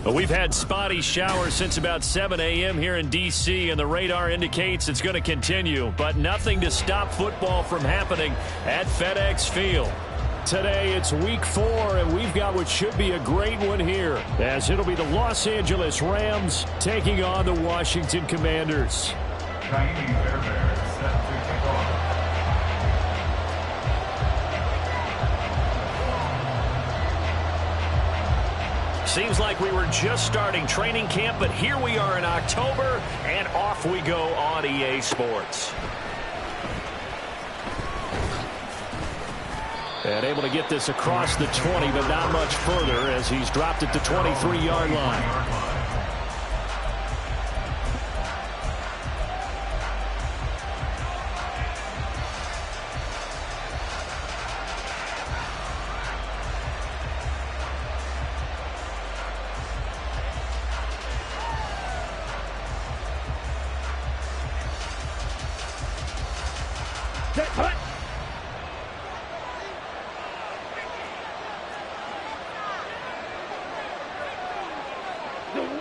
Well, we've had spotty showers since about 7 a.m. here in D.C., and the radar indicates it's going to continue, but nothing to stop football from happening at FedEx Field. Today, it's week 4, and we've got what should be a great one here, as it'll be the Los Angeles Rams taking on the Washington Commanders. Seems like we were just starting training camp, but here we are in October, and off we go on EA Sports. And able to get this across the 20, but not much further as he's dropped it to 23-yard line.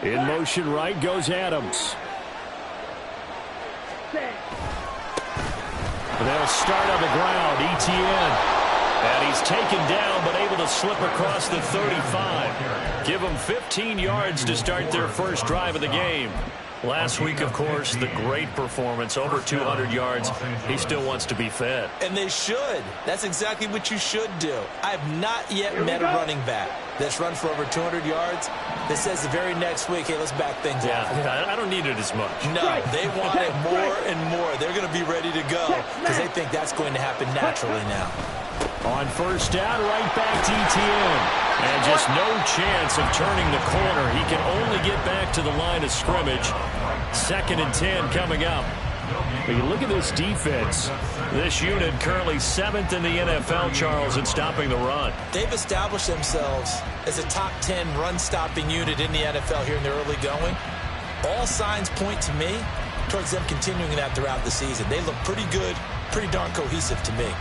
In motion right goes Adams. They'll start on the ground. Etienne. And he's taken down but able to slip across the 35. Give them 15 yards to start their first drive of the game. Last week, of course, the great performance, over 200 yards. He still wants to be fed. And they should. That's exactly what you should do. I have not yet met a running back that's run for over 200 yards that says the very next week, hey, let's back things up. Yeah, I don't need it as much. No, they want it more and more. They're going to be ready to go because they think that's going to happen naturally now. On first down, right back to Etienne. And just no chance of turning the corner. He can only get back to the line of scrimmage. 2nd and 10 coming up. But you look at this defense. This unit currently 7th in the NFL, Charles, in stopping the run. They've established themselves as a top 10 run-stopping unit in the NFL here in the early going. All signs point to me towards them continuing that throughout the season. They look pretty good, pretty darn cohesive to me.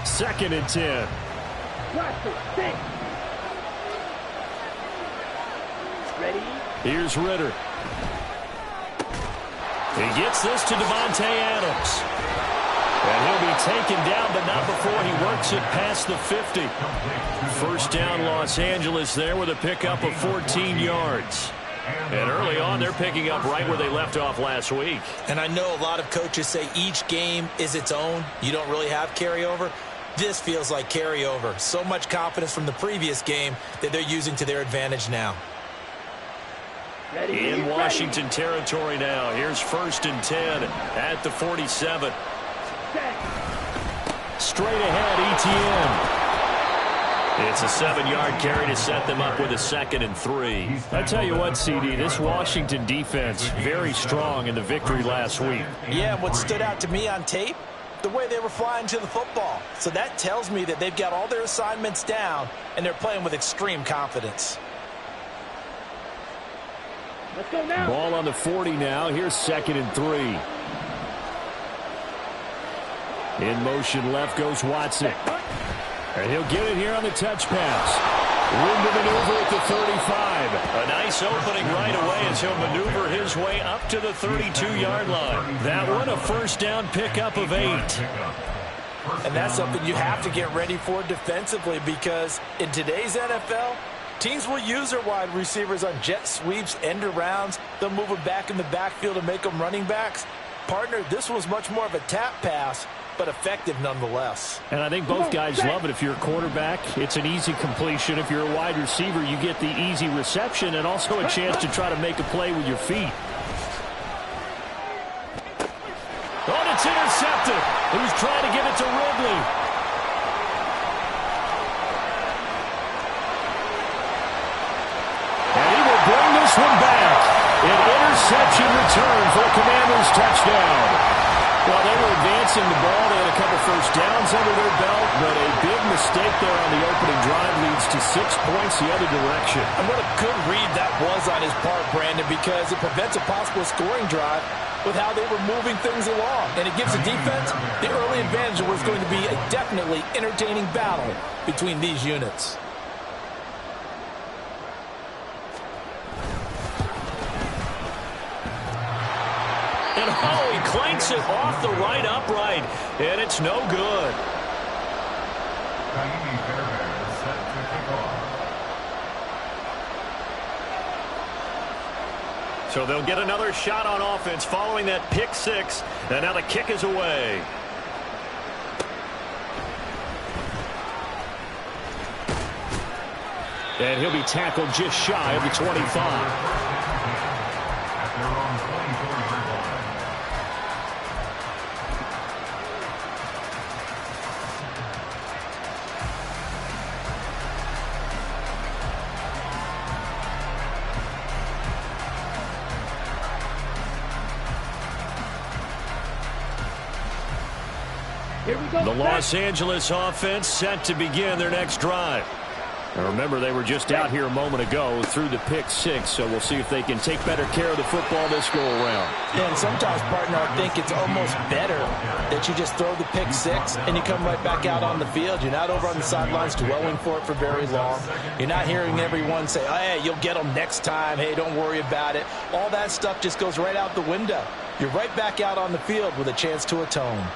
Second and 10. Ready? Here's Ritter. He gets this to Davante Adams. And he'll be taken down, but not before he works it past the 50. First down, Los Angeles there with a pickup of 14 yards. And early on, they're picking up right where they left off last week. And I know a lot of coaches say each game is its own. You don't really have carryover. This feels like carryover. So much confidence from the previous game that they're using to their advantage now. In Washington territory now. Here's 1st and 10 at the 47. Straight ahead, Etienne. It's a 7-yard carry to set them up with a 2nd and 3. I tell you what, CD, this Washington defense, very strong in the victory last week. Yeah, and what stood out to me on tape, the way they were flying to the football. So that tells me that they've got all their assignments down, and they're playing with extreme confidence. Let's go now. Ball on the 40 now. Here's 2nd and 3. In motion left goes Watson. And he'll get it here on the touch pass. Room to maneuver at the 35. A nice opening right away as he'll maneuver his way up to the 32-yard line. That one a first down pickup of 8. And that's something you have to get ready for defensively because in today's NFL, teams will use their wide receivers on jet sweeps, end arounds. They'll move them back in the backfield and make them running backs. Partner, this was much more of a tap pass, but effective nonetheless. And I think both guys love it. If you're a quarterback, it's an easy completion. If you're a wide receiver, you get the easy reception and also a chance to try to make a play with your feet. Oh, and it's intercepted. He was trying to give it to Ridley. And he will bring this one back. An interception return for a Commanders touchdown. Well, they were advancing the ball. They had a couple first downs under their belt, but a big mistake there on the opening drive leads to 6 points the other direction. And what a good read that was on his part, Brandon, because it prevents a possible scoring drive with how they were moving things along. And it gives the defense the early advantage. Was going to be a definitely entertaining battle between these units. And oh, he clanks it off the right upright, and it's no good. So they'll get another shot on offense following that pick six, and now the kick is away. And he'll be tackled just shy of the 25. The Los Angeles offense set to begin their next drive. Now remember, they were just out here a moment ago through the pick six, so we'll see if they can take better care of the football this go-around. Yeah, and sometimes, partner, I think it's almost better that you just throw the pick six and you come right back out on the field. You're not over on the sidelines dwelling for it for very long. You're not hearing everyone say, oh, hey, you'll get them next time. Hey, don't worry about it. All that stuff just goes right out the window. You're right back out on the field with a chance to atone.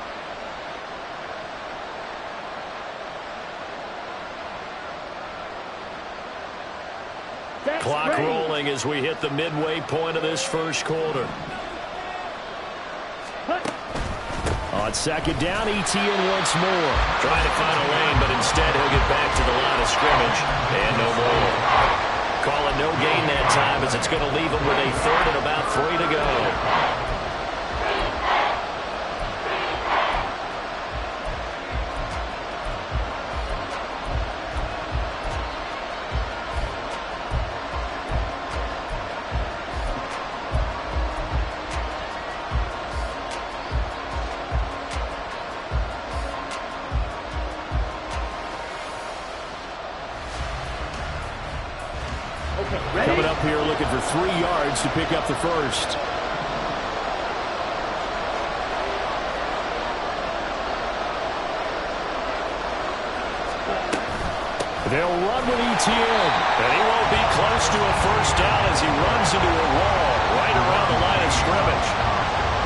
Clock rolling as we hit the midway point of this first quarter. On second down, Etienne once more. Trying to find a lane, but instead he'll get back to the line of scrimmage. And no more. Calling no gain that time as it's going to leave him with a third and about 3 to go. Coming up here looking for 3 yards to pick up the first. They'll run with Etienne. And he won't be close to a first down as he runs into a wall right around the line of scrimmage.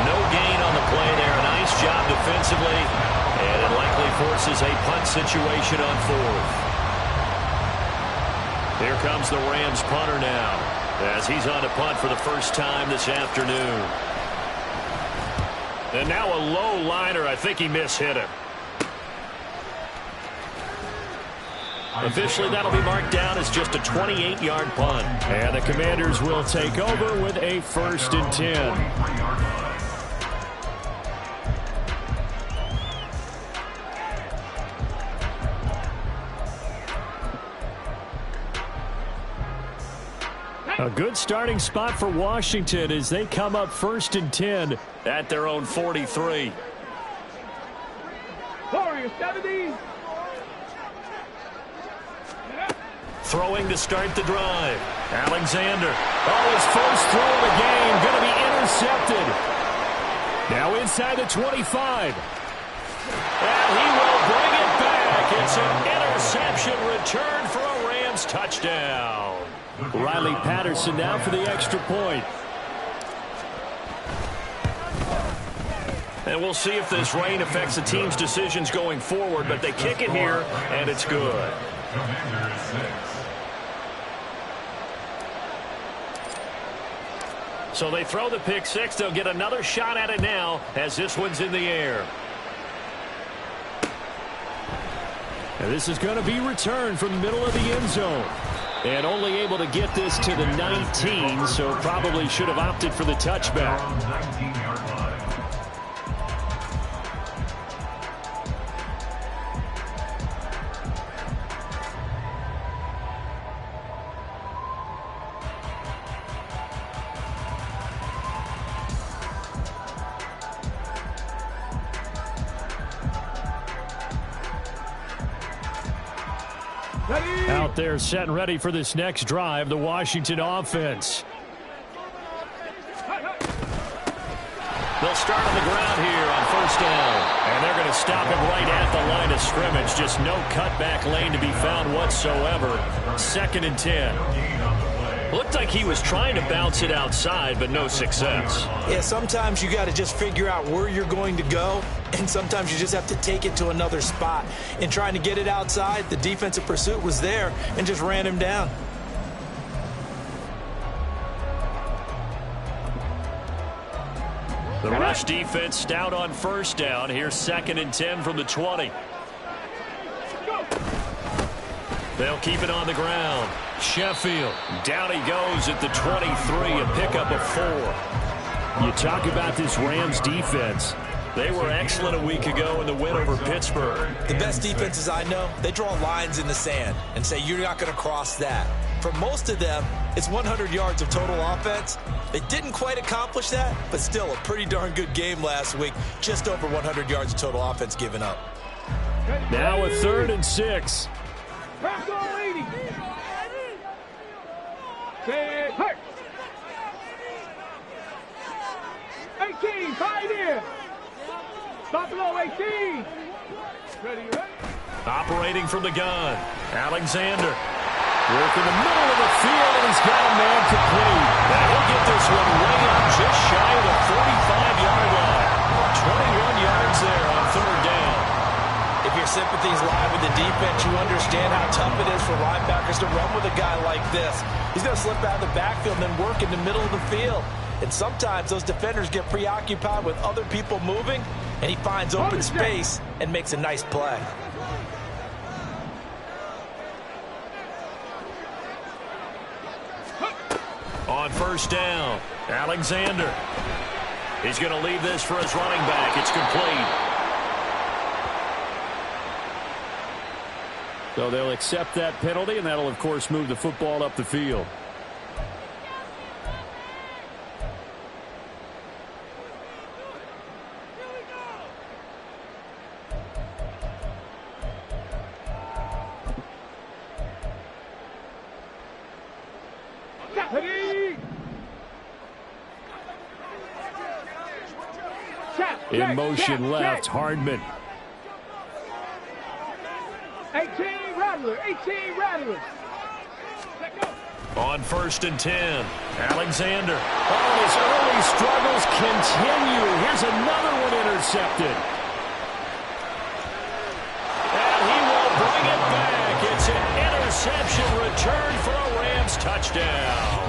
No gain on the play there. Nice job defensively. And it likely forces a punt situation on fourth. Here comes the Rams punter now as he's on to punt for the first time this afternoon. And now a low liner. I think he mishit him. Officially, that'll be marked down as just a 28-yard punt. And the Commanders will take over with a 1st and 10. A good starting spot for Washington as they come up 1st and 10 at their own 43. Warriors 70. Throwing to start the drive. Alexander. Oh, his first throw of the game going to be intercepted. Now inside the 25. And he will bring it back. It's an interception return for a Rams touchdown. Riley Patterson now for the extra point. And we'll see if this rain affects the team's decisions going forward, but they kick it here, and it's good. So they throw the pick six. They'll get another shot at it now as this one's in the air. And this is going to be returned from the middle of the end zone. And only able to get this to the 19, so probably should have opted for the touchback. Out there set and ready for this next drive, the Washington offense. They'll start on the ground here on first down. And they're going to stop him right at the line of scrimmage. Just no cutback lane to be found whatsoever. 2nd and 10. Looked like he was trying to bounce it outside, but no success. Yeah, sometimes you got to just figure out where you're going to go, and sometimes you just have to take it to another spot. In trying to get it outside, the defensive pursuit was there and just ran him down. The rush defense stout on first down. Here's 2nd and 10 from the 20. They'll keep it on the ground. Sheffield, down he goes at the 23, a pickup of 4. You talk about this Rams defense. They were excellent a week ago in the win over Pittsburgh. The best defenses I know, they draw lines in the sand and say you're not going to cross that. For most of them, it's 100 yards of total offense. They didn't quite accomplish that, but still a pretty darn good game last week. Just over 100 yards of total offense given up. Now a 3rd and 6. Press on 80. Set, hurt. 18, pioneer. Stop below 18. Ready, ready. Operating from the gun, Alexander. Work in the middle of the field, and he's got a man complete. Now he'll get this one way up just shy of the 45-yard line. 21 yards there on 3rd down. If your sympathies lie with the defense, you understand how tough it is for linebackers to run with a guy like this. He's going to slip out of the backfield and then work in the middle of the field. And sometimes those defenders get preoccupied with other people moving, and he finds open space and makes a nice play. On first down, Alexander. He's going to leave this for his running back. It's complete. So they'll accept that penalty, and that'll, of course, move the football up the field. In motion left, Hardman. 18 Rattler, 18 Rattler. On 1st and 10, Alexander. Oh, his early struggles continue. Here's another one intercepted. And he will bring it back. It's an interception return for a Rams touchdown.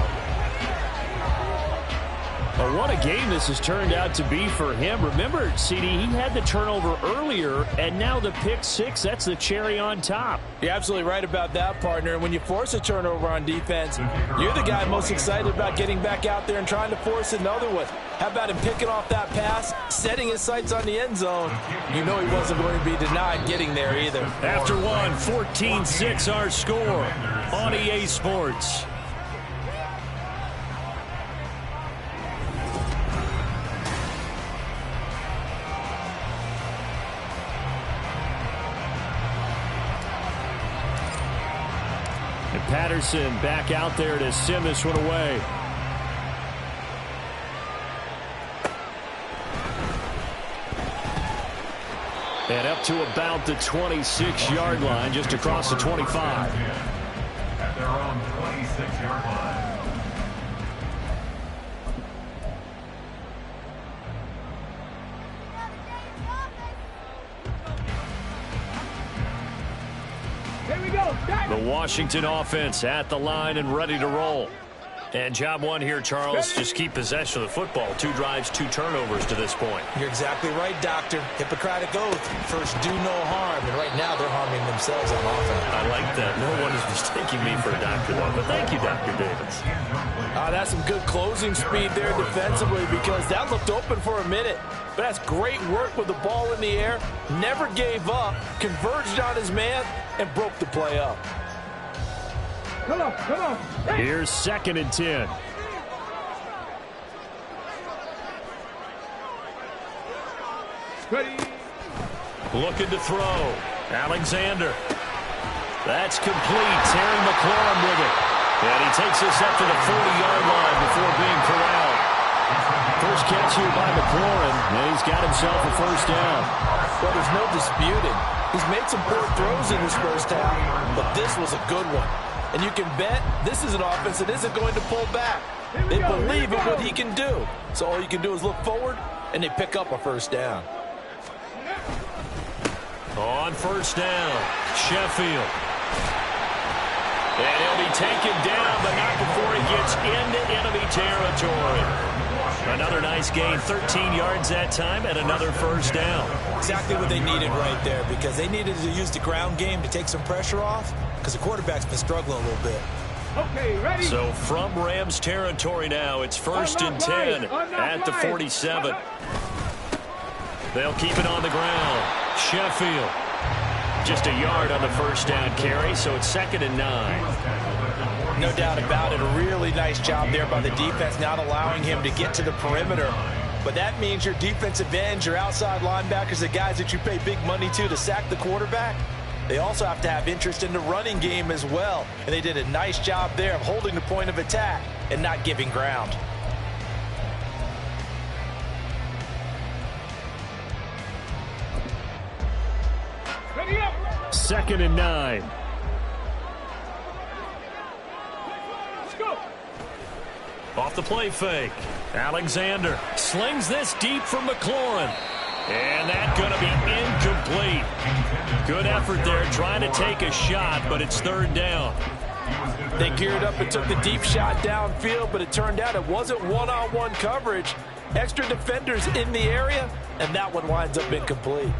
Well, what a game this has turned out to be for him. Remember, CD, he had the turnover earlier, and now the pick 6, that's the cherry on top. You're absolutely right about that, partner. And when you force a turnover on defense, you're the guy most excited about getting back out there and trying to force another one. How about him picking off that pass, setting his sights on the end zone? You know he wasn't going to be denied getting there either. After one, 14-6 our score on EA Sports. Patterson back out there to send this one away. And up to about the 26-yard line, just across the 25. At their own 26-yard line. The Washington offense at the line and ready to roll. And job one here, Charles, just keep possession of the football. 2 drives, 2 turnovers to this point. You're exactly right, Doctor. Hippocratic oath. First, do no harm. And right now, they're harming themselves on offense. I like that. No one is mistaking me for a doctor, though. But thank you, Dr. Davis. That's some good closing speed there defensively, because that looked open for a minute. But that's great work with the ball in the air. Never gave up. Converged on his man and broke the play up. Come on, come on. Hey. Here's 2nd and 10. Ready. Looking to throw. Alexander. That's complete. Terry McLaurin with it. And he takes us up to the 40-yard line before being corralled. First catch here by McLaurin, and he's got himself a first down. Well, there's no disputing. He's made some poor throws in his first half, but this was a good one. And you can bet this is an offense that isn't going to pull back. They believe in what he can do. So all you can do is look forward, and they pick up a first down. On first down, Sheffield. And he'll be taken down, but not before he gets into enemy territory. Another nice gain, 13 yards that time, and another first down. Exactly what they needed right there, because they needed to use the ground game to take some pressure off, because the quarterback's been struggling a little bit. Okay, ready? So from Rams territory now, it's first and 10 at the 47. They'll keep it on the ground. Sheffield. Just a yard on the first down carry, so it's 2nd and 9. No doubt about it. A really nice job there by the defense, not allowing him to get to the perimeter. But that means your defensive ends, your outside linebackers, the guys that you pay big money to sack the quarterback, they also have to have interest in the running game as well. And they did a nice job there of holding the point of attack and not giving ground. Ready up. 2nd and 9. Let's go. Off the play fake. Alexander slings this deep from McLaurin. And that's going to be incomplete. Good effort there trying to take a shot, but it's 3rd down. They geared up and took the deep shot downfield, but it turned out it wasn't one-on-one coverage. Extra defenders in the area, and that one winds up incomplete.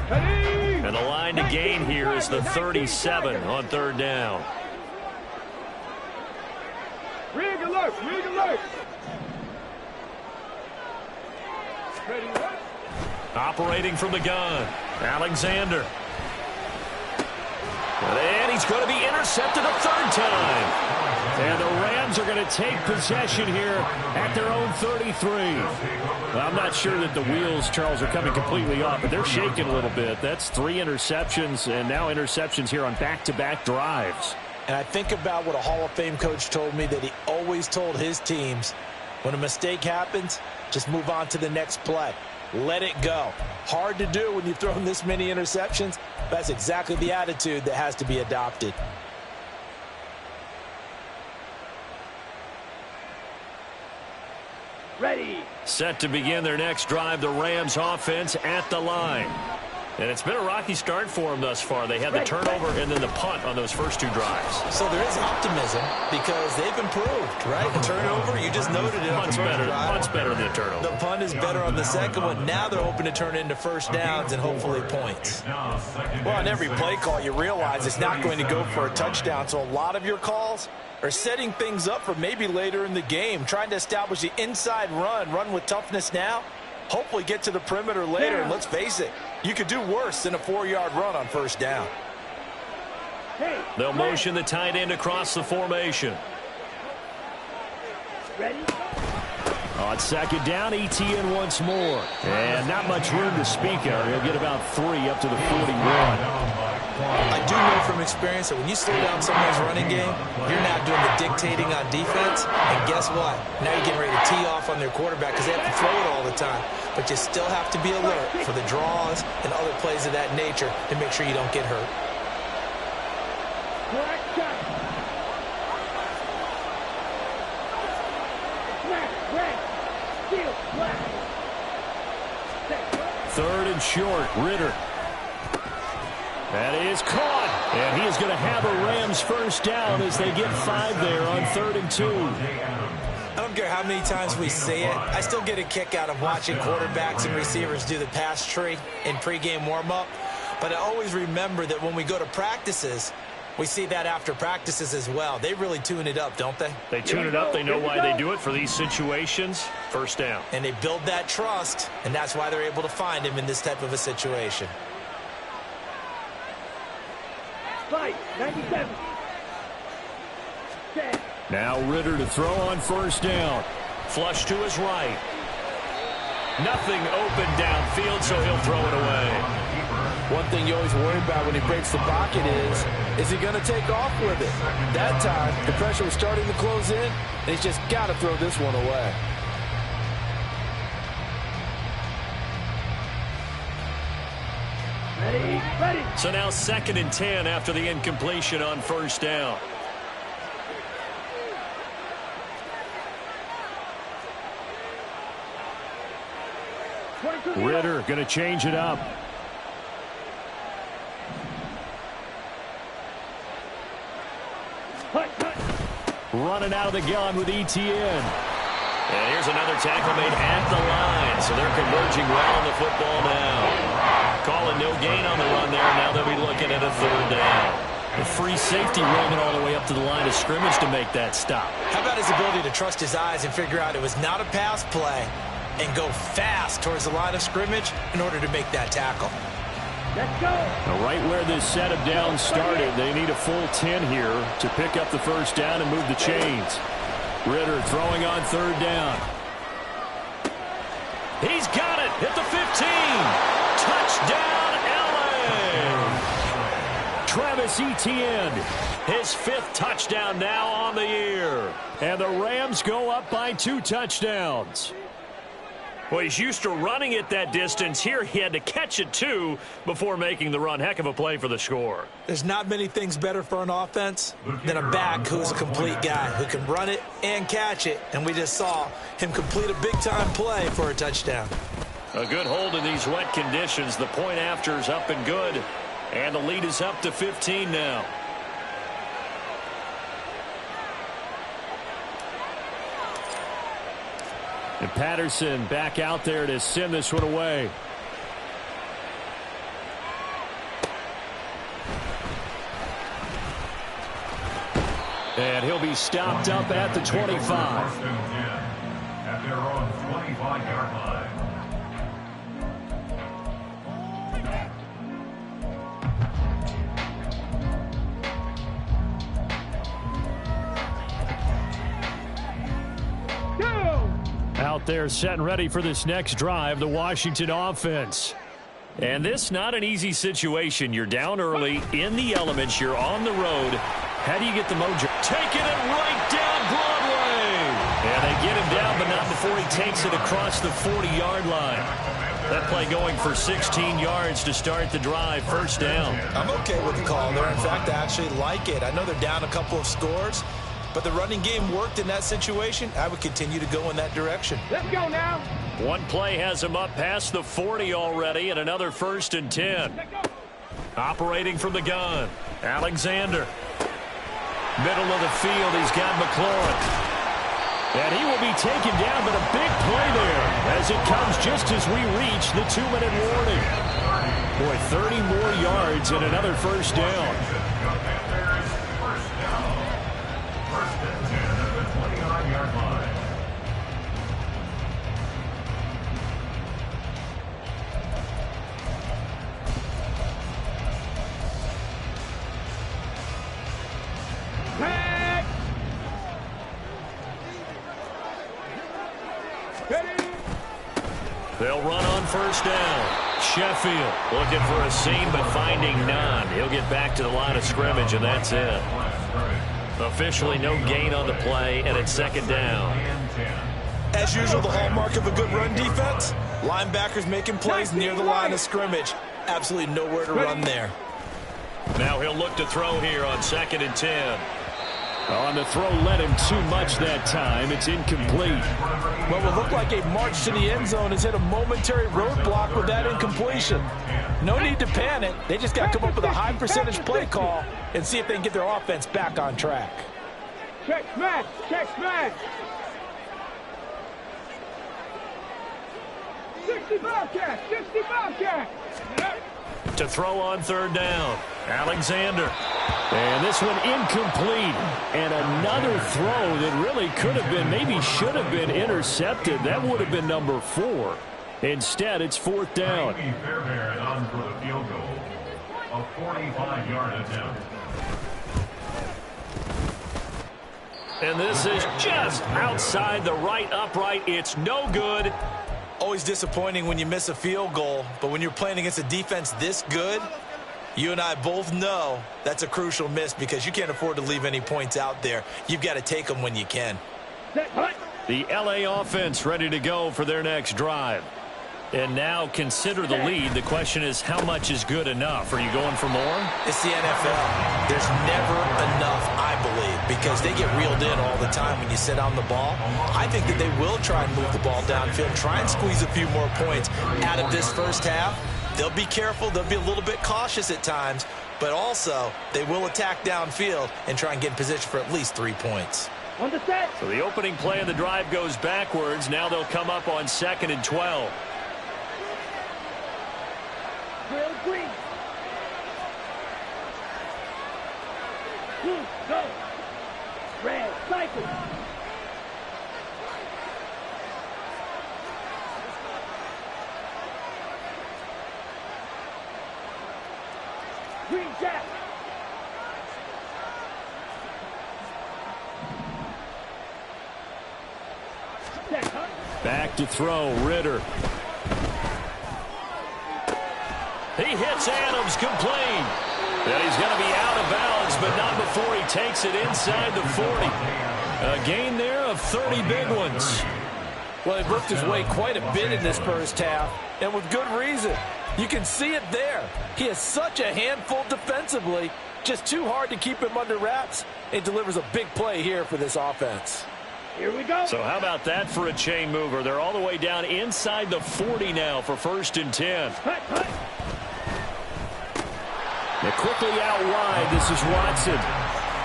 And the line to gain here is the 37 on 3rd down. Rig alert, rig alert. Ready, what? Operating from the gun, Alexander. And he's going to be intercepted a 3rd time. And the Rams are going to take possession here at their own 33. Well, I'm not sure that the wheels, Charles, are coming completely off, but they're shaking a little bit. That's 3 interceptions, and now interceptions here on back-to-back drives. And I think about what a Hall of Fame coach told me, that he always told his teams, when a mistake happens, just move on to the next play. Let it go. Hard to do when you've thrown this many interceptions. That's exactly the attitude that has to be adopted. Ready. Set to begin their next drive, the Rams offense at the line. And it's been a rocky start for them thus far. They had the turnover and then the punt on those first 2 drives. So there is optimism because they've improved, right? The turnover, you just noted it on the first drive. Punt's better than the turnover. The punt is better on the second one. Now they're hoping to turn it into first downs and hopefully points. Well, on every play call, you realize it's not going to go for a touchdown. So a lot of your calls are setting things up for maybe later in the game, trying to establish the inside run with toughness now. Hopefully get to the perimeter later, and let's face it, you could do worse than a 4-yard run on first down. They'll motion the tight end across the formation. Ready. On 2nd down, ETN once more. And not much room to speak of. He'll get about 3 up to the 41. I do know from experience that when you slow down someone's running game, you're now doing the dictating on defense. And guess what? Now you're getting ready to tee off on their quarterback because they have to throw it all the time. But you still have to be alert for the draws and other plays of that nature to make sure you don't get hurt. Black shot. Black, red, steel, black. 3rd and short, Ritter. That is caught, and he is going to have a Rams first down as they get 5 there on 3rd and 2. I don't care how many times we say it, I still get a kick out of watching quarterbacks and receivers do the pass tree in pregame warm-up. But I always remember that when we go to practices, we see that after practices as well. They really tune it up, don't they? They tune it up. They know why they do it for these situations. First down. And they build that trust, and that's why they're able to find him in this type of a situation. Fight, 97. Set. Now Ritter to throw on first down. Flush to his right. Nothing open downfield, so he'll throw it away. One thing you always worry about when he breaks the pocket is he going to take off with it? That time, the pressure was starting to close in, and he's just got to throw this one away. Ready. So now 2nd and 10 after the incompletion on first down. Ridder going to change it up. Running out of the gun with Etienne. And here's another tackle made at the line. So they're converging well on the football now. Calling no gain on the run there. Now they'll be looking at a 3rd down. The free safety roaming all the way up to the line of scrimmage to make that stop. How about his ability to trust his eyes and figure out it was not a pass play and go fast towards the line of scrimmage in order to make that tackle. Let's go. Now right where this set of downs started, they need a full 10 here to pick up the first down and move the chains. Ridder throwing on 3rd down. He's got it at the 15. Touchdown, LA. Travis Etienne, his 5th touchdown now on the year. And the Rams go up by 2 touchdowns. Well, he's used to running it that distance. Here he had to catch it, too, before making the run. Heck of a play for the score. There's not many things better for an offense than a back who's a complete guy who can run it and catch it. And we just saw him complete a big-time play for a touchdown. A good hold in these wet conditions. The point after is up and good. And the lead is up to 15 now. And Patterson back out there to send this one away. And he'll be stopped up at the 25. At their own 25-yard line. Out there set and ready for this next drive, the Washington offense. And this not an easy situation. You're down early, in the elements, you're on the road. How do you get the mojo? Taking it right down Broadway. And they get him down, but not before he takes it across the 40-yard line. That play going for 16 yards to start the drive, first down. I'm okay with the call there. In fact, I actually like it. I know they're down a couple of scores, but the running game worked in that situation. I would continue to go in that direction. Let's go now. One play has him up past the 40 already, and another 1st and 10. Operating from the gun, Alexander. Middle of the field, he's got McLaurin. And he will be taken down, but a big play there as it comes just as we reach the 2-minute warning. Boy, 30 more yards and another first down. First and 10 at the 29-yard line. Tag. Ready. They'll run on first down. Sheffield looking for a seam, but finding none. He'll get back to the line of scrimmage, and that's it. Officially no gain on the play, and it's 2nd down. As usual, the hallmark of a good run defense, linebackers making plays near the line of scrimmage. Absolutely nowhere to run there. Now he'll look to throw here on 2nd and 10. On the throw led him too much that time. It's incomplete. What will look like a march to the end zone has hit a momentary roadblock with that incompletion. No need to panic. They just got to come up with a high percentage play call and see if they can get their offense back on track. Check smash. Check smash. 65 catch. 65 catch. To throw on 3rd down. Alexander. And this one incomplete. And another throw that really could have been, maybe should have been intercepted. That would have been number 4. Instead, it's 4th down. Fairbairn on for the field goal. A 45-yard attempt. And this is just outside the right upright. It's no good. Always disappointing when you miss a field goal, but when you're playing against a defense this good, you and I both know that's a crucial miss because you can't afford to leave any points out there. You've got to take them when you can. The LA offense ready to go for their next drive. And now consider the lead. The question is, how much is good enough? Are you going for more? It's the NFL. There's never enough, I believe, because they get reeled in all the time when you sit on the ball. I think that they will try and move the ball downfield, try and squeeze a few more points out of this first half. They'll be careful. They'll be a little bit cautious at times, but also they will attack downfield and try and get in position for at least 3 points. So the opening play of the drive goes backwards. Now they'll come up on 2nd and 12. Drill green. Blue, go. Red, cycle. Green, jack. Back to throw, Ritter. He hits Adams complete. And he's going to be out of bounds, but not before he takes it inside the 40. A gain there of 30 big ones. Well, he worked his way quite a bit in this first half, and with good reason. You can see it there. He has such a handful defensively, just too hard to keep him under wraps, and delivers a big play here for this offense. Here we go. So how about that for a chain mover? They're all the way down inside the 40 now for 1st and 10. Cut, cut. They're quickly out wide. This is Watson.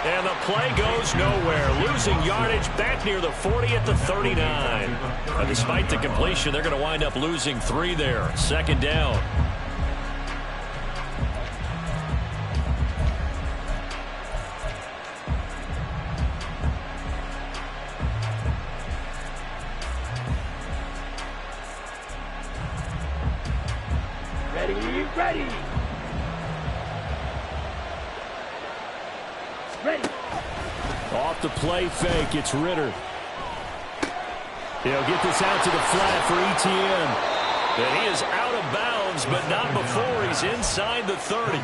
And the play goes nowhere. Losing yardage back near the 40 at the 39. And despite the completion, they're going to wind up losing 3 there. 2nd down. Ready, ready. Ready. Off the play fake, it's Ritter. He'll get this out to the flat for ETN. And he is out of bounds, but not before he's inside the 30.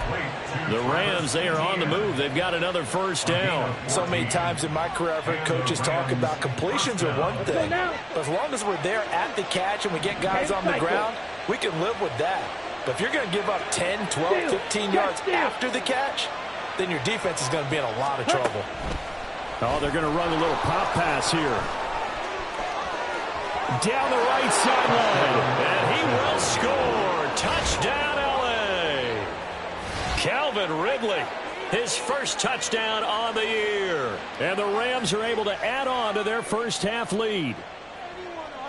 The Rams, they are on the move. They've got another 1st down. So many times in my career, I've heard coaches talk about completions are one thing. But as long as we're there at the catch and we get guys on the ground, we can live with that. But if you're going to give up 10, 12, 15 yards after the catch, then your defense is going to be in a lot of trouble. Oh, they're going to run a little pop pass here. Down the right sideline. And he will score. Touchdown, L.A. Calvin Ridley, his first touchdown on the year. And the Rams are able to add on to their first half lead.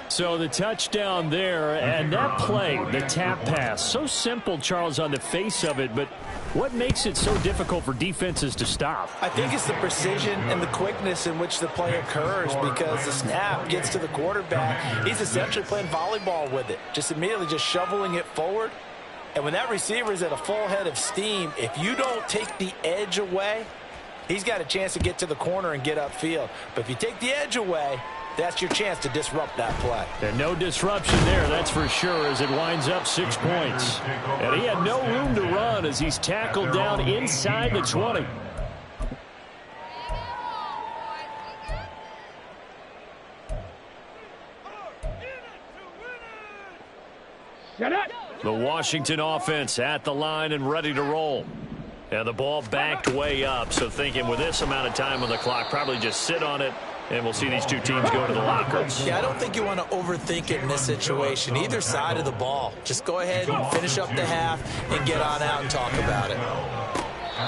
So the touchdown there, and that play, the tap pass, so simple, Charles, on the face of it, but what makes it so difficult for defenses to stop? I think it's the precision and the quickness in which the play occurs because the snap gets to the quarterback. He's essentially playing volleyball with it, just immediately just shoveling it forward. And when that receiver is at a full head of steam, if you don't take the edge away, he's got a chance to get to the corner and get upfield. But if you take the edge away, that's your chance to disrupt that play. And no disruption there, that's for sure, as it winds up 6 points. And he had no room to run as he's tackled down inside the 20. Shut up. The Washington offense at the line and ready to roll. And the ball backed way up, so thinking with this amount of time on the clock, probably just sit on it. And we'll see these two teams go to the lockers. Yeah, I don't think you want to overthink it in this situation. Either side of the ball. Just go ahead and finish up the half and get on out and talk about it.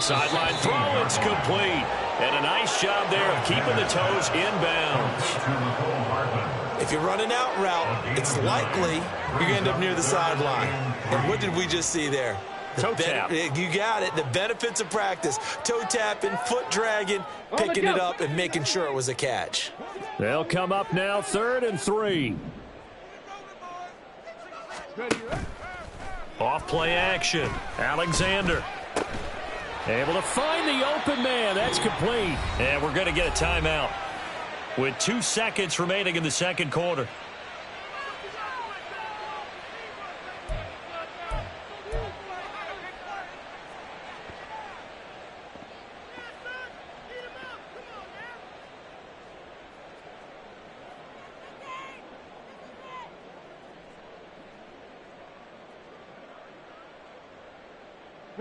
Sideline throw, it's complete. And a nice job there of keeping the toes inbounds. If you're running out route, it's likely you're going to end up near the sideline. And what did we just see there? Toe tap. You got it. The benefits of practice. Toe tapping, foot dragging, picking it up, and making sure it was a catch. They'll come up now 3rd and 3. Off play action. Alexander. Able to find the open man. That's complete. And we're going to get a timeout with 2 seconds remaining in the second quarter.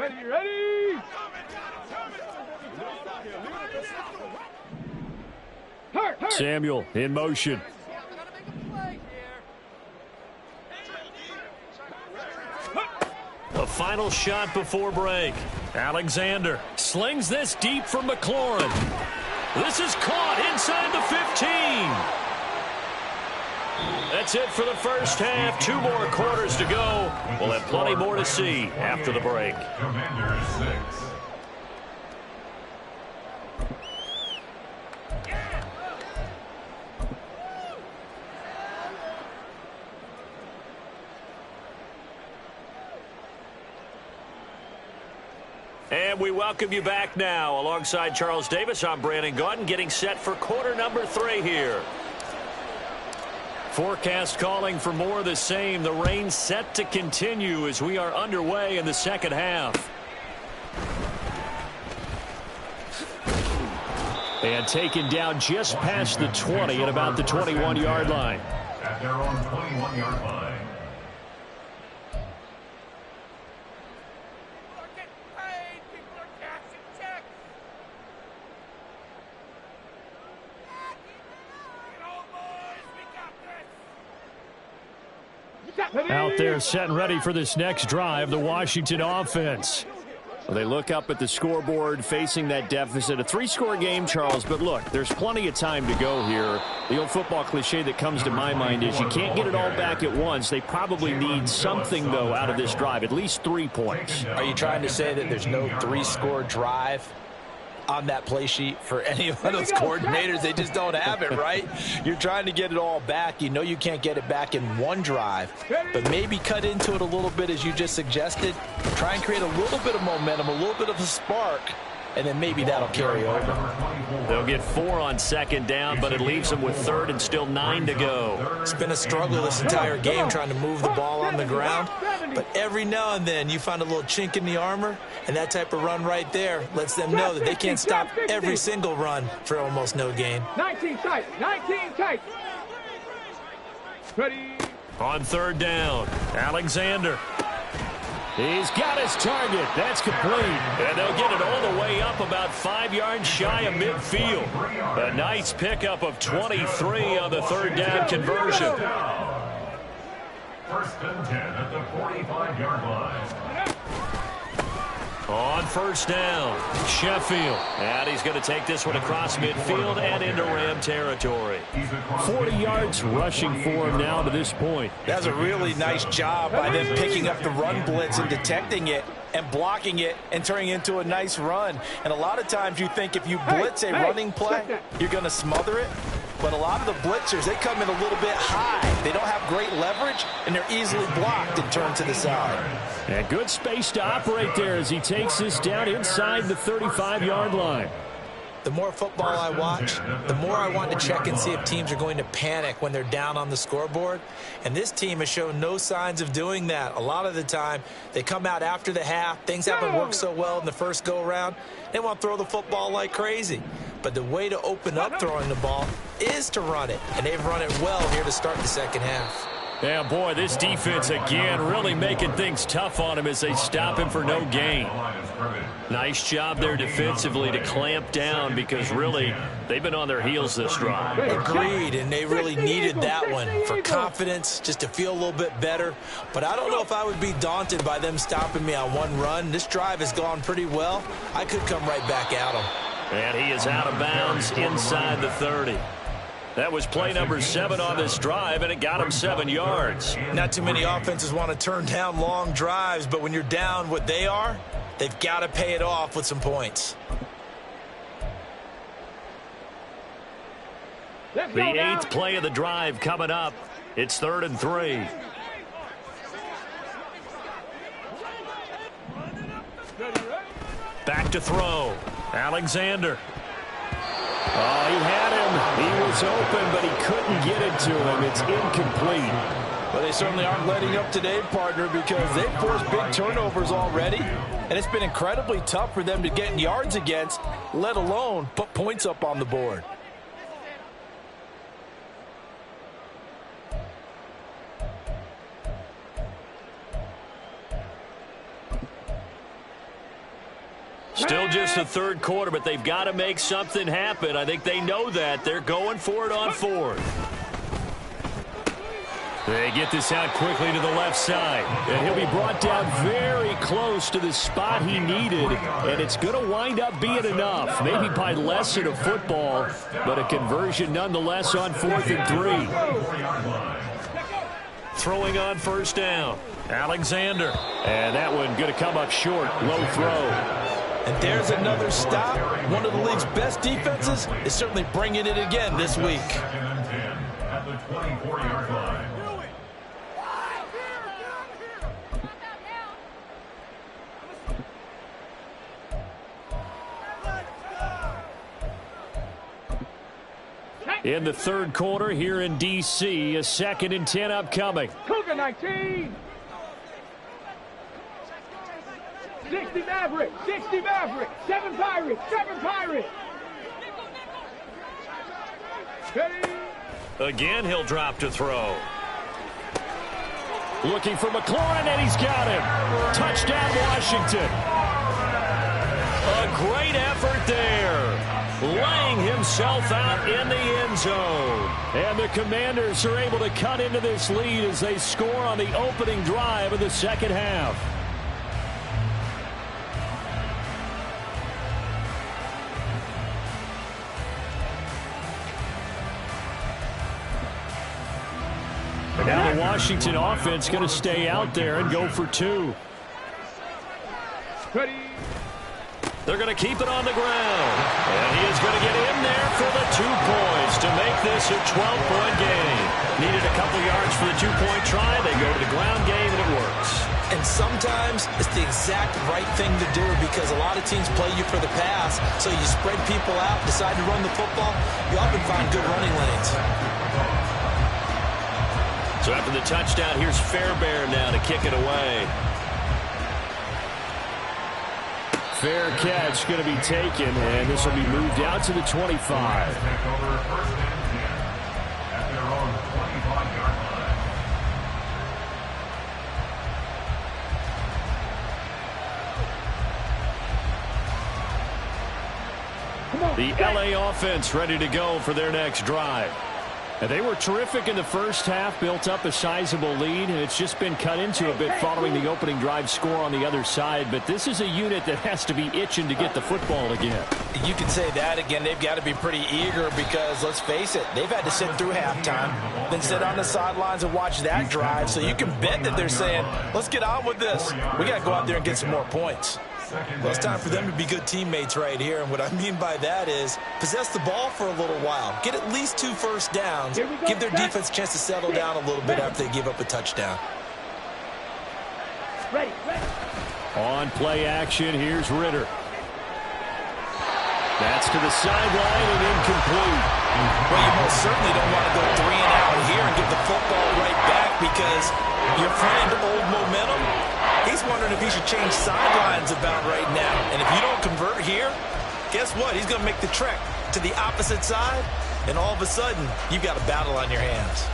Ready, ready! Hurt. Samuel in motion. The final shot before break. Alexander slings this deep for McLaurin. This is caught inside the 15. That's it for the first half. 2 more quarters to go. We'll have plenty more to see after the break. Commanders 6. And we welcome you back now. Alongside Charles Davis, I'm Brandon Gaudin, getting set for quarter number 3 here. Forecast calling for more of the same. The rain set to continue as we are underway in the second half. And taken down just past the 20 at about the 21-yard line. At their own 21-yard line. Out there set and ready for this next drive, the Washington offense. Well, they look up at the scoreboard facing that deficit. A 3-score game, Charles, but look, there's plenty of time to go here. The old football cliche that comes to my mind is you can't get it all back at once. They probably need something, though, out of this drive, at least 3 points. Are you trying to say that there's no 3-score drive on that play sheet for any of those coordinators? They just don't have it, right? You're trying to get it all back. You know you can't get it back in one drive, but maybe cut into it a little bit as you just suggested. Try and create a little bit of momentum, a little bit of a spark, and then maybe that'll carry over. They'll get 4 on second down, but it leaves them with 3rd and still 9 to go. It's been a struggle this entire game trying to move the ball on the ground, but every now and then you find a little chink in the armor, and that type of run right there lets them know that they can't stop every single run for almost no gain. 19 tight. Ready. On 3rd down, Alexander. He's got his target. That's complete. And they'll get it all the way up about 5 yards shy of midfield. A nice pickup of 23 on the 3rd down conversion. 1st and 10 at the 45-yard line. On 1st down, Sheffield. And he's going to take this one across midfield and into Ram territory. 40 yards rushing for him now to this point. That's a really nice job by them picking up the run blitz and detecting it and blocking it and turning it into a nice run. And a lot of times you think if you blitz a running play, you're going to smother it. But a lot of the blitzers, they come in a little bit high. They don't have great leverage, and they're easily blocked and turned to the side. And good space to operate there as he takes this down inside the 35-yard line. The more football I watch, the more I want to check and see if teams are going to panic when they're down on the scoreboard. And this team has shown no signs of doing that. A lot of the time, they come out after the half. Things haven't worked so well in the first go-around. They want to throw the football like crazy. But the way to open up throwing the ball is to run it. And they've run it well here to start the second half. Yeah, boy, this defense again really making things tough on him as they stop him for no gain. Nice job there defensively to clamp down because really they've been on their heels this drive. Agreed, and they really needed that one for confidence, just to feel a little bit better. But I don't know if I would be daunted by them stopping me on one run. This drive has gone pretty well. I could come right back at them. And he is out of bounds inside the 30. That was play number 7 on this drive, and it got him 7 yards. Not too many offenses want to turn down long drives, but when you're down what they are, they've got to pay it off with some points. The 8th play of the drive coming up. It's 3rd and 3. Back to throw. Alexander. Oh, he had him. He was open, but he couldn't get it to him. It's incomplete. Well, they certainly aren't letting up today, partner, because they've forced big turnovers already, and it's been incredibly tough for them to get yards against, let alone put points up on the board. Still just the third quarter, but they've got to make something happen. I think they know that. They're going for it on fourth. They get this out quickly to the left side. And he'll be brought down very close to the spot he needed. And it's going to wind up being enough. Maybe by less than a football, but a conversion nonetheless on 4th and 3. Throwing on first down. Alexander. And that one going to come up short. Low throw. And there's another stop. One of the league's best defenses is certainly bringing it again this week. At the 24-yard line. In the third quarter here in D.C., a 2nd and 10 upcoming. Cougar 19. 60 Maverick. 60 Maverick. 7 Pirates. 7 Pirates. Ready. Again, he'll drop to throw. Looking for McLaurin, and he's got him. Touchdown, Washington. A great effort there. Laying himself out in the end zone. And the Commanders are able to cut into this lead as they score on the opening drive of the second half. And now the Washington offense going to stay out there and go for 2. Ready. They're going to keep it on the ground. And he is going to get in there for the 2 points to make this a 12-point game. Needed a couple yards for the 2-point try. They go to the ground game, and it works. And sometimes it's the exact right thing to do because a lot of teams play you for the pass. So you spread people out, decide to run the football. You often find good running lanes. So after the touchdown, here's Fairbairn now to kick it away. Fair catch going to be taken, and this will be moved out to the 25. Take over 1st and 10 at their own 25-yard line. The L.A. offense ready to go for their next drive. And they were terrific in the first half, built up a sizable lead, and it's just been cut into a bit following the opening drive score on the other side. But this is a unit that has to be itching to get the football again. You can say that again. They've got to be pretty eager because, let's face it, they've had to sit through halftime, then sit on the sidelines and watch that drive. So you can bet that they're saying, let's get on with this. We got to go out there and get some more points. Well, it's time for them to be good teammates right here. And what I mean by that is possess the ball for a little while. Get at least 2 first downs. Give their defense a chance to settle down a little bit after they give up a touchdown. Ready. On play action, here's Ritter. That's to the sideline and incomplete. Well, you most certainly don't want to go 3 and out here and give the football right back because your friend, Old Momentum, he's wondering if he should change sidelines about right now. And if you don't convert here, guess what? He's going to make the trek to the opposite side, and all of a sudden, you've got a battle on your hands.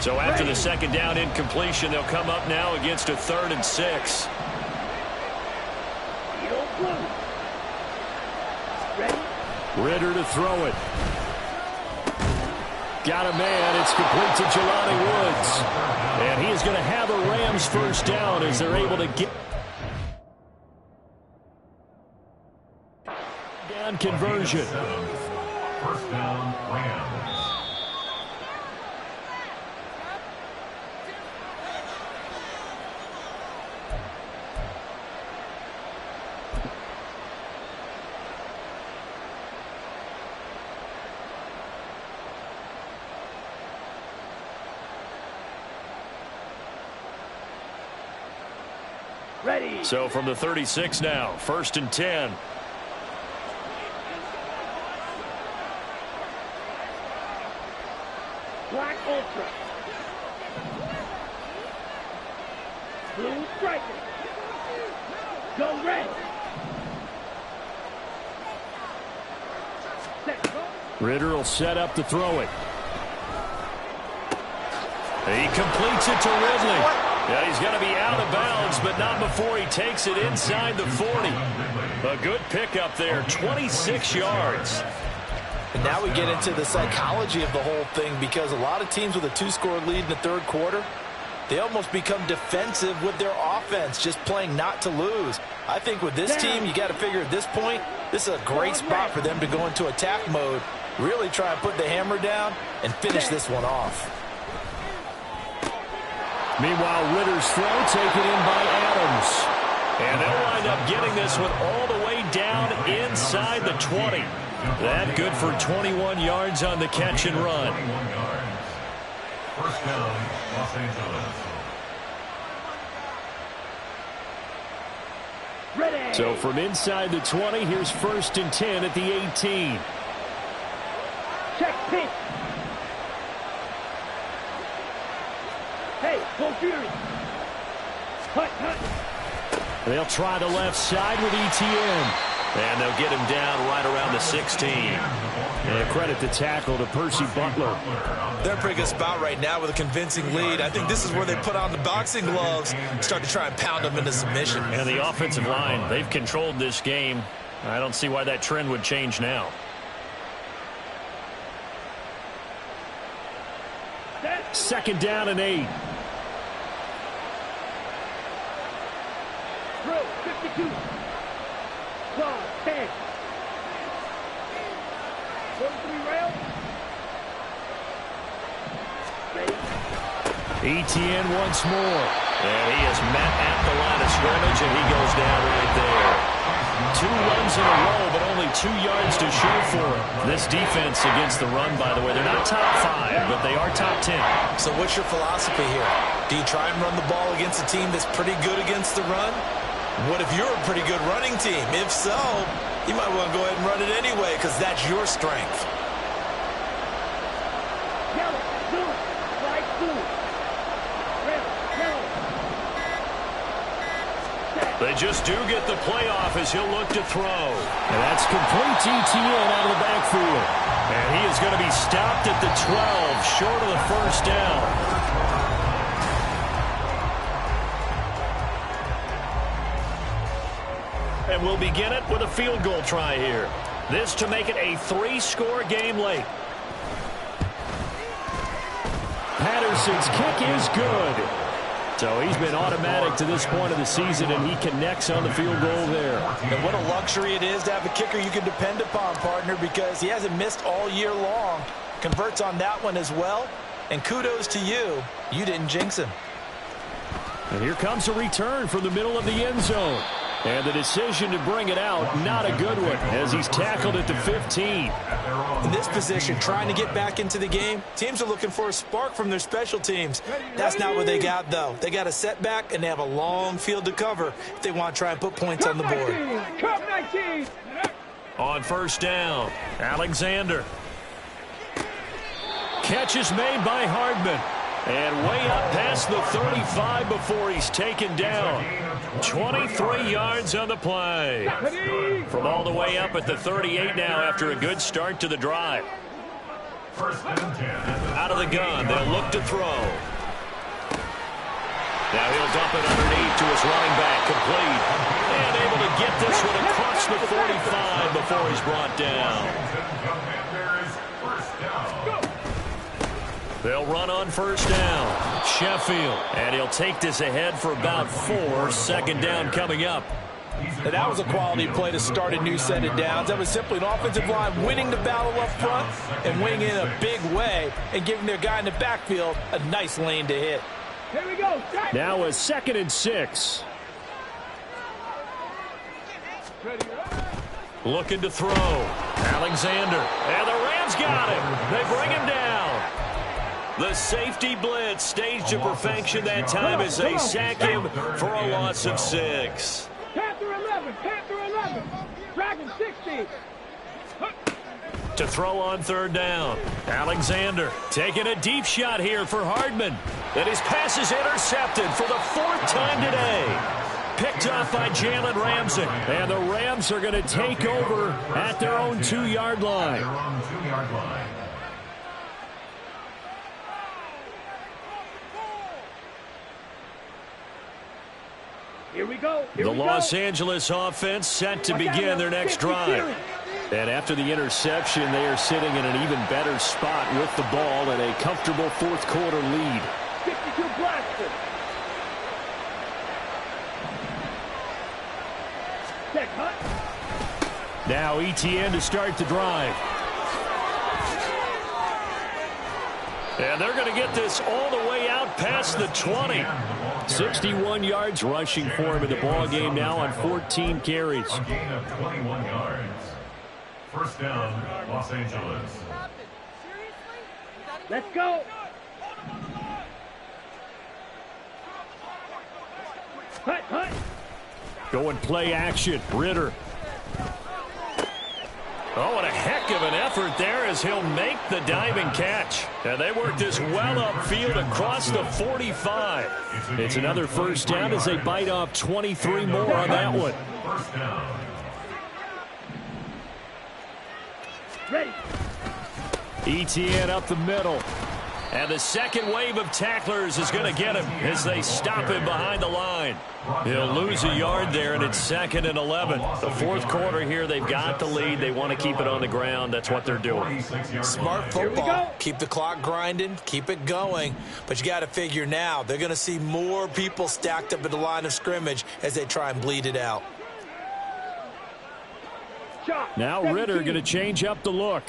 So after the second down incompletion, they'll come up now against a 3rd and 6. Ritter to throw it. Got a man. It's complete to Jelani Woods. And he is going to have a Rams first down as they're able to get down conversion. First down, Rams. Ready. So from the 36 now, 1st and 10. Black Ultra. Blue Striker. Go red. Set. Ritter will set up to throw it. He completes it to Ridley. Yeah, he's going to be out of bounds, but not before he takes it inside the 40. A good pickup there, 26 yards. And now we get into the psychology of the whole thing, because a lot of teams with a 2-score lead in the third quarter, they almost become defensive with their offense, just playing not to lose. I think with this team, you got to figure at this point, this is a great spot for them to go into attack mode, really try and put the hammer down and finish this one off. Meanwhile, Ritter's throw taken in by Adams. And they'll wind up getting this one all the way down inside the 20. That good for 21 yards on the catch and run. First down, Los Angeles. Ready. So from inside the 20, here's 1st and 10 at the 18. Check pitch. Hey, go Fury. Cut. They'll try the left side with ETN. And they'll get him down right around the 16. And credit the tackle to Percy Butler. They're in a pretty good spot right now with a convincing lead. I think this is where they put on the boxing gloves, start to try and pound them into submission. And the offensive line, they've controlled this game. I don't see why that trend would change now. Second down and 8. Throw, 52. 12, 10. 43 rail. Ready. ETN once more. And he is met at the line of scrimmage, and he goes down right there. 2 runs in a row, but only 2 yards to show for him. This defense against the run, by the way, they're not top 5, but they are top 10. So what's your philosophy here? Do you try and run the ball against a team that's pretty good against the run? What if you're a pretty good running team? If so, you might want to go ahead and run it anyway, because that's your strength. Yellow, blue, right, blue. Red, yellow. They just do get the playoff as he'll look to throw. And that's complete to ETN out of the backfield. And he is going to be stopped at the 12, short of the first down. And we'll begin it with a field goal try here. This to make it a 3-score game late. Patterson's kick is good. So he's been automatic to this point of the season, and he connects on the field goal there. And what a luxury it is to have a kicker you can depend upon, partner, because he hasn't missed all year long. Converts on that one as well. And kudos to you. You didn't jinx him. And here comes a return from the middle of the end zone. And the decision to bring it out, not a good one, as he's tackled at the 15. In this position, trying to get back into the game, teams are looking for a spark from their special teams. That's not what they got, though. They got a setback, and they have a long field to cover if they want to try and put points on the board. Come 19. On first down, Alexander. Catch is made by Hardman. And way up past the 35 before he's taken down. 23 yards on the play. From all the way up at the 38 now after a good start to the drive. First and 10. Out of the gun, they'll look to throw. Now he'll dump it underneath to his running back, complete. And able to get this one across the 45 before he's brought down. Commanders, first down. They'll run on first down. Sheffield. And he'll take this ahead for about 4. Second down coming up. And that was a quality play to start a new set of downs. That was simply an offensive line winning the battle up front and winning in a big way and giving their guy in the backfield a nice lane to hit. Here we go. Now a 2nd and 6. Looking to throw. Alexander. And the Rams got him. They bring him down. The safety blitz staged to perfection that time as they sack him for a loss of 6. Panther 11. Panther 11. Dragon 16. To throw on third down. Alexander taking a deep shot here for Hardman. And his pass is intercepted for the 4th time today. picked off by Jalen Ramsey. And the Rams are going to take over at their own 2-yard line. Here we go. The Los Angeles offense set to begin their next drive. And after the interception, they are sitting in an even better spot with the ball and a comfortable fourth-quarter lead. 62 blaster. Check, huh? Now ETN to start the drive. And they're going to get this all the way out past the 20. 61 yards rushing for him in the ballgame now on 14 carries. A gain of 21 yards. First down, Los Angeles. Let's go. Hut, hut. Going play action. Ritter. Oh, and a heck of an effort there as he'll make the diving catch. And they work this well upfield across the 45. It's another first down as they bite off 23 more on that one. First down. Ready. ETN up the middle. And the second wave of tacklers is going to get him as they stop him behind the line. He'll lose a yard there, and it's 2nd and 11. The fourth quarter here, they've got the lead. They want to keep it on the ground. That's what they're doing. Smart football. Keep the clock grinding. Keep it going. But you got to figure now, they're going to see more people stacked up at the line of scrimmage as they try and bleed it out. Now Ritter going to change up the look.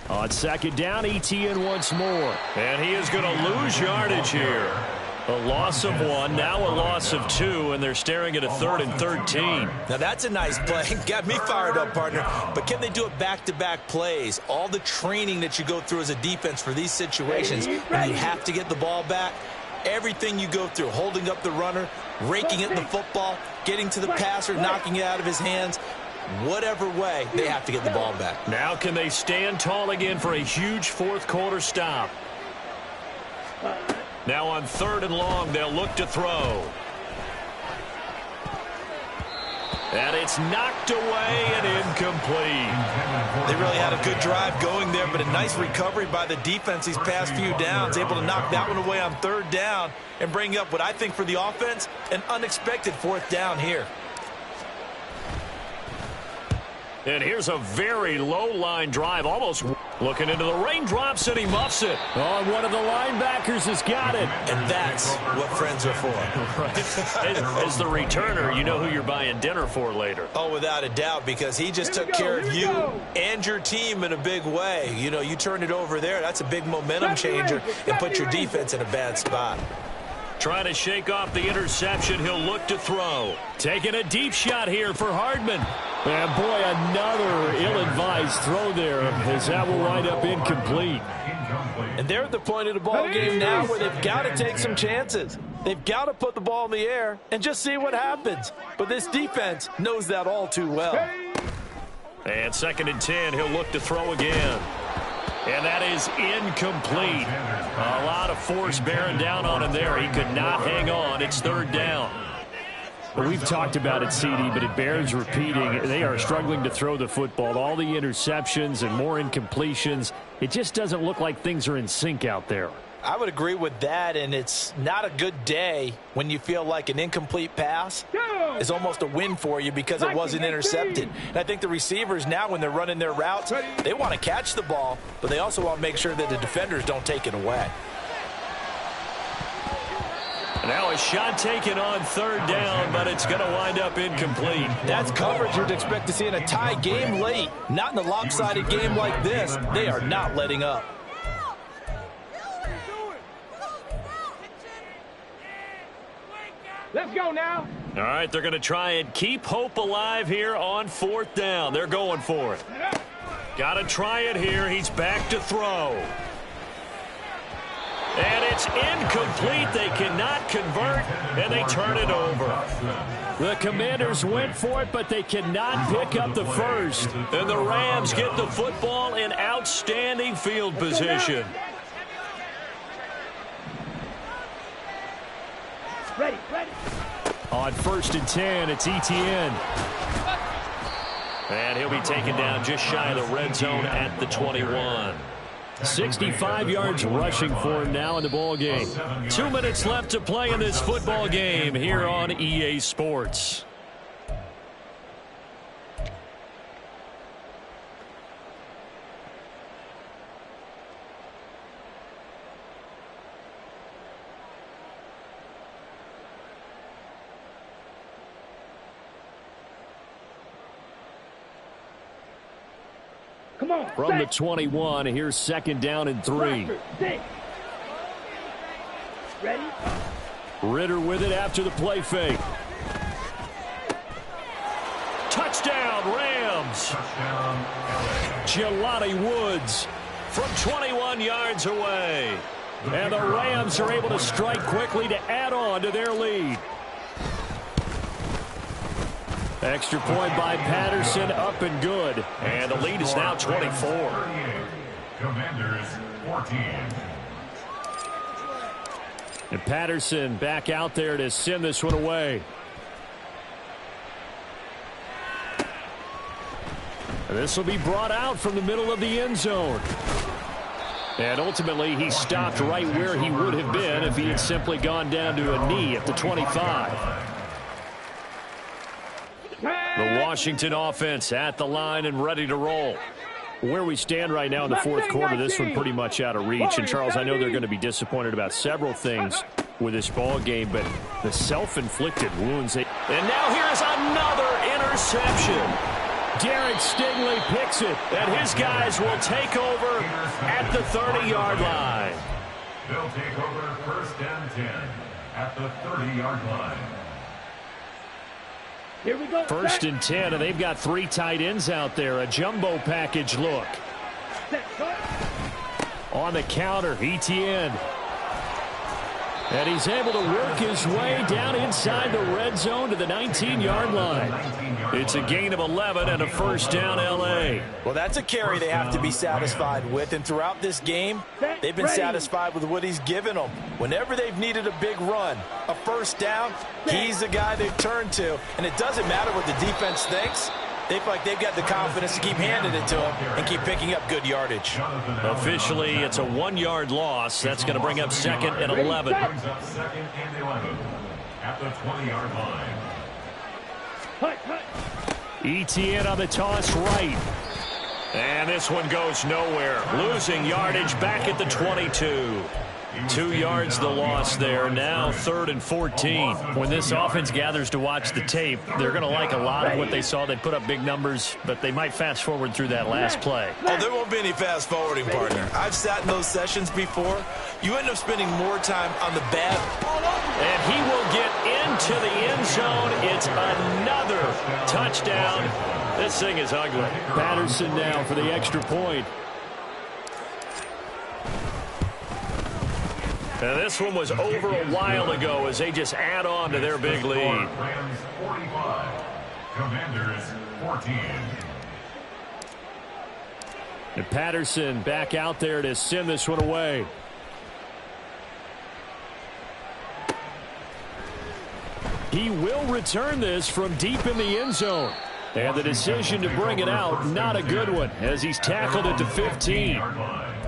On second down, ETN once more. And he is going to lose yardage here. A loss of 1, now a loss of 2, and they're staring at a 3rd and 13. Now that's a nice play. Got me fired up, partner. But can they do it back-to-back plays? All the training that you go through as a defense for these situations, when you have to get the ball back, everything you go through, holding up the runner, raking at the football, getting to the passer, knocking it out of his hands, whatever way, they have to get the ball back. Now can they stand tall again for a huge fourth-quarter stop? Now on 3rd and long, they'll look to throw. And it's knocked away and incomplete. They really had a good drive going there, but a nice recovery by the defense these past few downs, able to knock that one away on 3rd down and bring up what I think for the offense, an unexpected 4th down here. And here's a very low-line drive, almost looking into the raindrops, and he muffs it. Oh, one of the linebackers has got it. And that's what friends are for. Right. As the returner, you know who you're buying dinner for later. Oh, without a doubt, because he just took care of you and your team in a big way. You know, you turn it over there, that's a big momentum changer and put your defense in a bad spot. Trying to shake off the interception, he'll look to throw. Taking a deep shot here for Hardman. And boy, another ill-advised throw there as that will wind up incomplete. And they're at the point of the ball game now where they've got to take some chances. They've got to put the ball in the air and just see what happens. But this defense knows that all too well. And 2nd and 10, he'll look to throw again. And that is incomplete. A lot of force bearing down on him there. He could not hang on. It's 3rd down. Well, we've talked about it, CD, but it bears repeating. They are struggling to throw the football. All the interceptions and more incompletions. It just doesn't look like things are in sync out there. I would agree with that, and it's not a good day when you feel like an incomplete pass is almost a win for you because it wasn't intercepted. And I think the receivers now, when they're running their routes, they want to catch the ball, but they also want to make sure that the defenders don't take it away. Now a shot taken on 3rd down, but it's going to wind up incomplete. That's coverage you'd expect to see in a tie game late. Not in a lopsided game like this. They are not letting up. Let's go now. All right, they're going to try and keep hope alive here on 4th down. They're going for it. Got to try it here. He's back to throw. And it's incomplete. They cannot convert, and they turn it over. The Commanders went for it, but they cannot pick up the first. And the Rams get the football in outstanding field position. Ready, ready. On 1st and 10, it's Etienne. And he'll be taken down just shy of the red zone at the 21. 65 yards rushing for him now in the ball game. 2 minutes left to play in this football game here on EA Sports. Come on. From the 21, here's 2nd down and 3. Ready? Ritter with it after the play fake. Touchdown, Rams. Touchdown, LA. Jelani Woods from 21 yards away. And the Rams are able to strike quickly to add on to their lead. Extra point by Patterson, up and good. And the lead is now 24. Commanders 14. And Patterson back out there to send this one away. And this will be brought out from the middle of the end zone. And ultimately, he stopped right where he would have been if he had simply gone down to a knee at the 25. The Washington offense at the line and ready to roll. Where we stand right now in the 4th quarter, this one pretty much out of reach. And, Charles, I know they're going to be disappointed about several things with this ball game, but the self-inflicted wounds. And now here's another interception. Derek Stingley picks it, and his guys will take over at the 30-yard line. They'll take over 1st and 10 at the 30-yard line. Here we go. 1st and 10, and they've got 3 tight ends out there. A jumbo package look. On the counter, Etienne. And he's able to work his way down inside the red zone to the 19-yard line. It's a gain of 11 and a 1st down, L.A. Well, that's a carry they have to be satisfied with. And throughout this game, they've been satisfied with what he's given them. Whenever they've needed a big run, a 1st down, he's the guy they've turned to. And it doesn't matter what the defense thinks. They feel like they've got the confidence to keep handing it to him and keep picking up good yardage. Officially, it's a 1-yard loss. That's going to bring up 2nd and 11. Brings up 2nd and 11 at the 20-yard line. Etienne on the toss right. And this one goes nowhere. Losing yardage back at the 22. 2 yards the loss there. Now 3rd and 14. When this offense gathers to watch the tape, they're going to like a lot of what they saw. They put up big numbers, but they might fast forward through that last play. Oh, there won't be any fast forwarding, partner. I've sat in those sessions before. You end up spending more time on the bad. And he will get into the end zone. It's another touchdown. This thing is ugly. Patterson now for the extra point. And this one was over a while ago as they just add on to their big lead. Rams 45, Commanders 14. And Patterson back out there to send this one away. He will return this from deep in the end zone. And the decision to bring it out, not a good one, as he's tackled at the 15.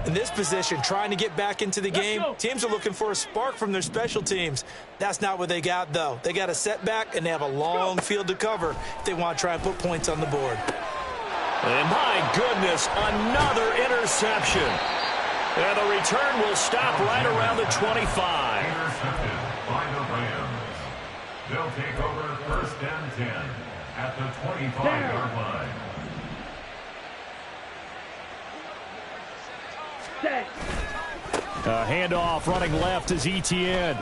In this position, trying to get back into the game, teams are looking for a spark from their special teams. That's not what they got, though. They got a setback, and they have a long field to cover if they want to try and put points on the board. And my goodness, another interception. And the return will stop right around the 25. Intercepted by the Rams. They'll take over 1st and 10 at the 25-yard line. A handoff running left is Etienne.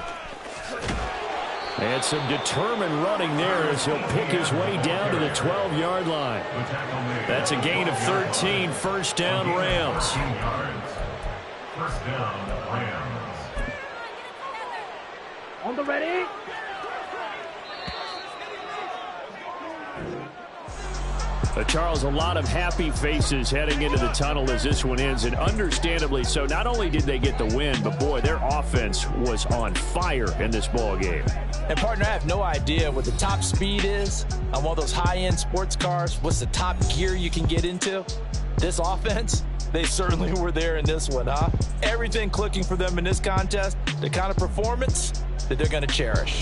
And some determined running there as he'll pick his way down to the 12-yard line. That's a gain of 13, 1st down Rams. 1st down Rams. On the ready. Charles, a lot of happy faces heading into the tunnel as this one ends, and understandably so. Not only did they get the win, but boy, their offense was on fire in this ball game. And partner, I have no idea what the top speed is on one of those high-end sports cars. What's the top gear you can get into? This offense, they certainly were there in this one, huh? Everything clicking for them in this contest, the kind of performance that they're going to cherish.